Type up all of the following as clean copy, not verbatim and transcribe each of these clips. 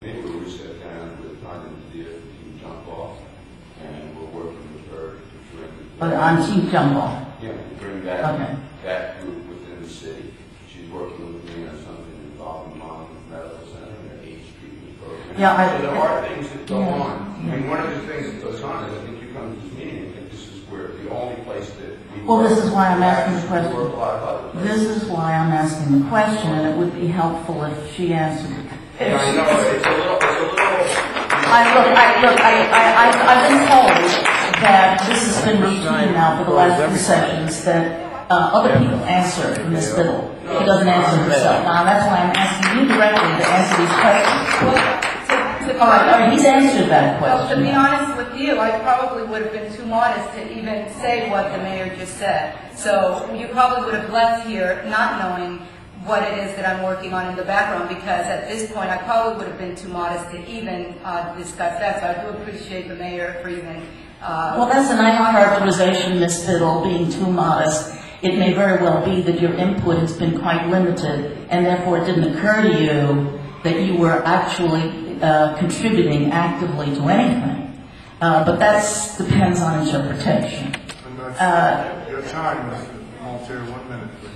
Maybe we sat down with Team Jump Off, and we're working with her to bring on Team Jump Off? Yeah, to bring that group within the city. She's working with me on something involving Monmouth Medical Center and their AIDS treatment program. Yeah, so there are things that go on. I mean, one of the things that goes on is I think you come to this meeting and think this is where the only place that we this is why I'm asking the question. This is why I'm asking the question, and it would be helpful if she answered it. Yeah, I know, it's a little. I've been told that this has been routine now for the last few sessions that other people answer Ms. Biddle. She doesn't answer herself. Now that's why I'm asking you directly to answer these questions. All right, he's answered that question. Well, to be honest with you, I probably would have been too modest to even say what the mayor just said. So you probably would have left here not knowing what it is that I'm working on in the background, because at this point I probably would have been too modest to even discuss that. So I do appreciate the mayor for even... well, that's a nice characterization, Ms. Biddle, being too modest. It may very well be that your input has been quite limited, and therefore it didn't occur to you that you were actually contributing actively to anything. But that depends on interpretation. Your time, Mr. Maltier, 1 minute, please.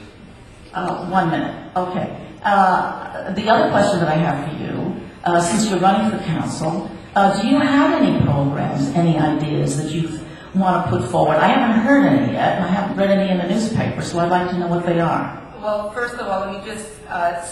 1 minute, okay. The other question that I have for you, since you're running for council, do you have any programs, any ideas that you want to put forward? I haven't heard any yet, and I haven't read any in the newspaper, so I'd like to know what they are. Well, first of all, let me just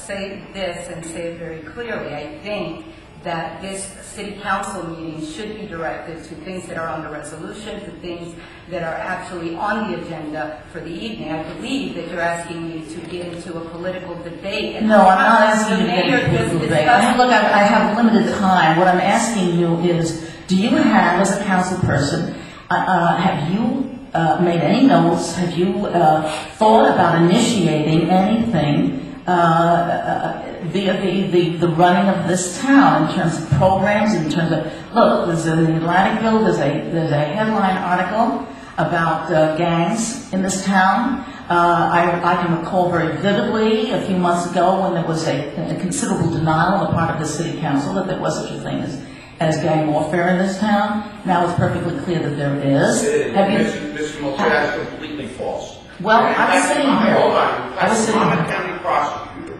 say this and say it very clearly. I think that this city council meeting should be directed to things that are on the resolution, to things that are actually on the agenda for the evening. I believe that you're asking me to get into a political debate. No, I'm not asking you to get into a political debate. Look, I have limited time. What I'm asking you is, do you have, as a council person, have you made any notes? Have you thought about initiating anything the running of this town in terms of programs, in terms of, look, there's in the Atlantic Bill, there's a headline article about gangs in this town. I can recall very vividly a few months ago when there was a considerable denial on the part of the city council that there was such a thing as gang warfare in this town. Now it's perfectly clear that there is. Mr. Maltier, that's completely false. Well, I was sitting here. Hold on. I was sitting here. County prosecutor,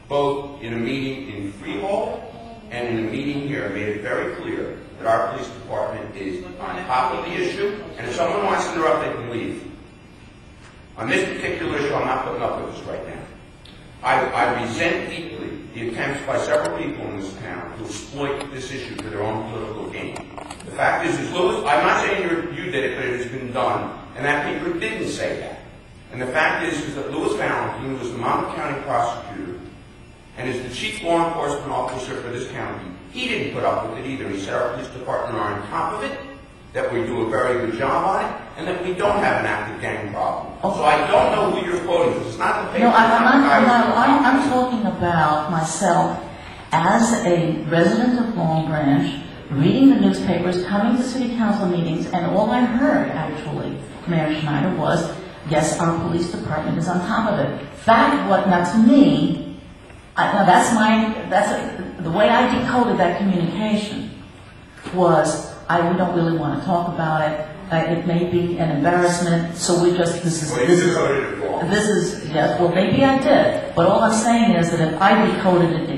both in a meeting in Freehold and in a meeting here, made it very clear that our police department is on top of the issue, and if someone wants to interrupt, they can leave. On this particular issue, I'm not putting up with this right now. I resent deeply the attempts by several people in this town to exploit this issue for their own political gain. The fact is Lewis, I'm not saying you did it, but it has been done, and that paper didn't say that. And the fact is that Louis Valentine was the Monmouth County prosecutor and is the chief law enforcement officer for this county. He didn't put up with it either. He said our police department are on top of it, that we do a very good job on it, and that we don't have an active gang problem. So I don't know who you're quoting. It's not the paper. No, I'm talking about myself as a resident of Long Branch, reading the newspapers, coming to city council meetings, and all I heard, actually, Mayor Schneider, was, yes, our police department is on top of it. Now to me, the way I decoded that communication was, we don't really want to talk about it. It may be an embarrassment, so maybe I did. But all I'm saying is that if I decoded it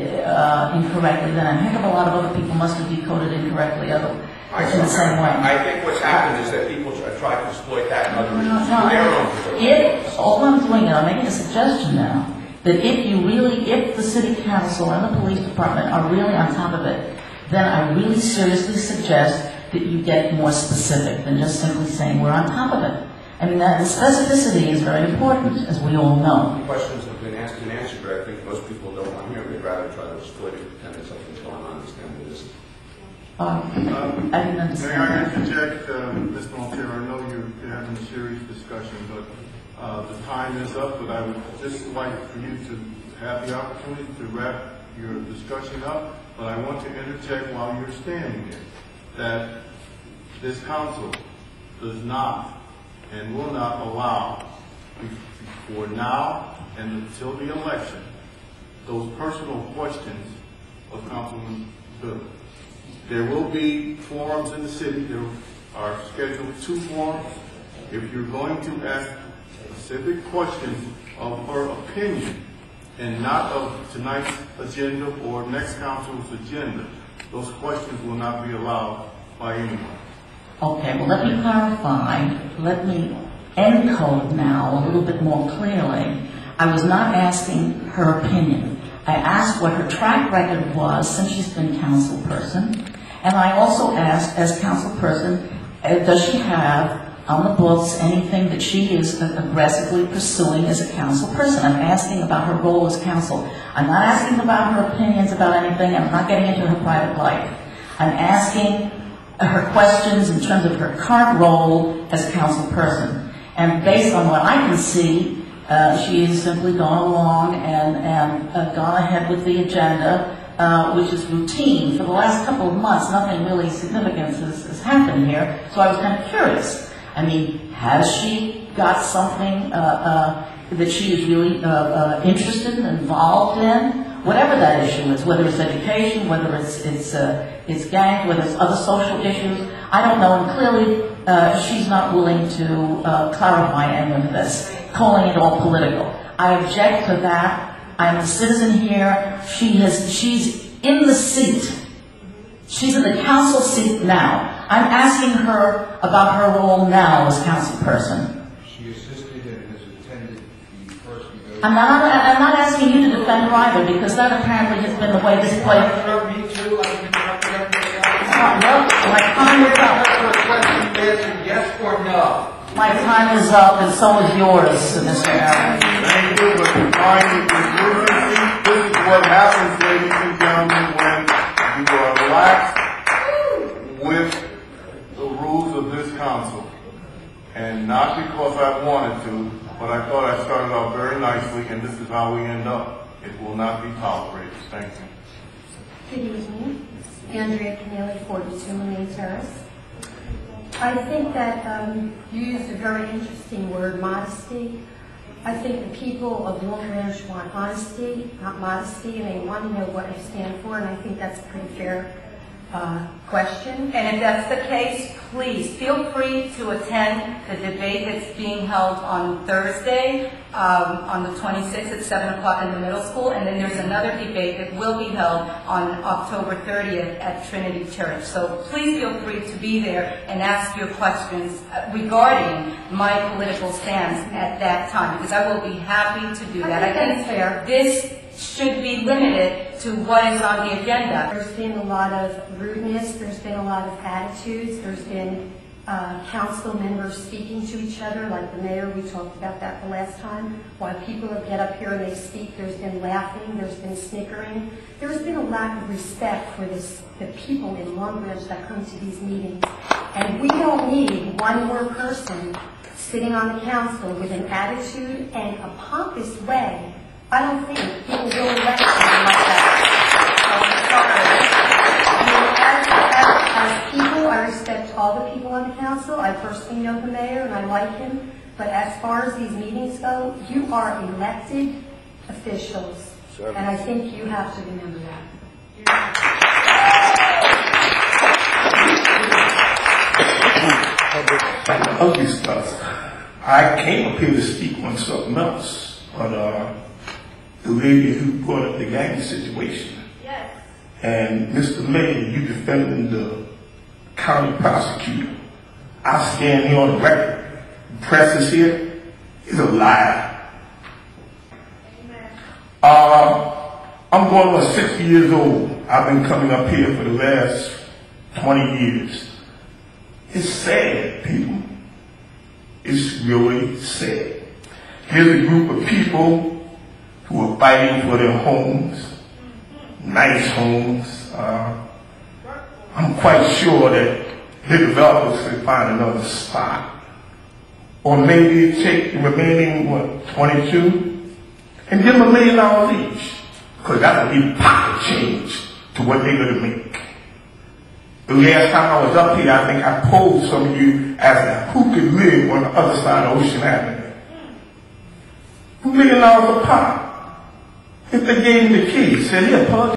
incorrectly, then a heck of a lot of other people must have decoded incorrectly in the same way. I think what's happened is that people try to exploit that and other issues. All I'm doing, and I'm making a suggestion now, that if the city council and the police department are really on top of it, then I really seriously suggest that you get more specific than just simply saying we're on top of it. I mean, the specificity is very important, as we all know. Questions have been asked and answered, but I think most people don't want to hear. They'd rather try to exploit it and pretend that something's going on in this town that isn't. I didn't understand. May I interject, Mr. Maltier? I know you're having a serious discussion, but the time is up. But I would just like for you to have the opportunity to wrap your discussion up. But I want to interject while you're standing here that this council does not and will not allow, before now and until the election, those personal questions of Councilman Bill. There will be forums in the city. There are scheduled 2 forums. If you're going to ask specific questions of her opinion and not of tonight's agenda or next council's agenda, those questions will not be allowed by anyone. Okay, well, let me clarify. Let me encode now a little bit more clearly. I was not asking her opinion. I asked what her track record was since she's been council person. And I also asked, as council person, does she have on the books anything that she is aggressively pursuing as a council person? I'm asking about her role as council. I'm not asking about her opinions about anything. I'm not getting into her private life. I'm asking her questions in terms of her current role as a council person. And based on what I can see, she has simply gone along and gone ahead with the agenda, which is routine. For the last couple of months, nothing really significant has happened here, so I was kind of curious. I mean, has she got something that she is really interested and involved in? Whatever that issue is, whether it's education, whether it's gangs, whether it's other social issues, I don't know. And clearly, she's not willing to clarify any of this, calling it all political. I object to that. I'm a citizen here. She's in the seat. She's in the council seat now. I'm asking her about her role now as council person. She assisted and has attended the first negotiation. I'm not asking you to defend her either, because that apparently has been the way this play. Me too. I've interrupted everybody else. Well, my time is up. For a question, answer yes or no. My time is up, and so is yours, Mr. Aaron. Thank you, but the time is moving. This is what happens, ladies and gentlemen, when you are relaxed with the rules of this council. And not because I wanted to, but I thought I started off very nicely, and this is how we end up. It will not be tolerated. Thank you. Good evening. Andrea Keneally, 42 Moline Terrace. I think that you used a very interesting word, modesty. I think the people of Long Branch want honesty, not modesty, and they want to know what you stand for, and I think that's a pretty fair question. And if that's the case, please feel free to attend the debate that's being held on Thursday, on the 26th at 7 o'clock in the middle school. And then there's another debate that will be held on October 30th at Trinity Church. So please feel free to be there and ask your questions regarding my political stance at that time, because I will be happy to do that. I think that's fair. This should be limited to what is on the agenda. There's been a lot of rudeness, there's been a lot of attitudes, there's been council members speaking to each other, like the mayor, we talked about that the last time. While people get up here and they speak, there's been laughing, there's been snickering. There's been a lack of respect for the people in Long Branch that come to these meetings. And we don't need one more person sitting on the council with an attitude and a pompous way. I don't think people will elect someone like that. As people, I respect all the people on the council. I personally know the mayor and I like him. But as far as these meetings go, you are elected officials. And I think you have to remember that. Ugly stuff. I came up here to speak on something else, but the lady who brought up the gang situation. Yes. And Mr. Mayor, you defending the county prosecutor. I stand here on the record. The press is here. He's a liar. I'm going on 60 years old. I've been coming up here for the last 20 years. It's sad, people. It's really sad. Here's a group of people who are fighting for their homes, nice homes. I'm quite sure that the developers can find another spot. Or maybe take the remaining, 22, and give them $1 million each. Because that would be pocket change to what they're going to make. The last time I was up here, I think I posed some of you as to who could live on the other side of Ocean Avenue. $1 million a pop. If they gave me the keys, said, here,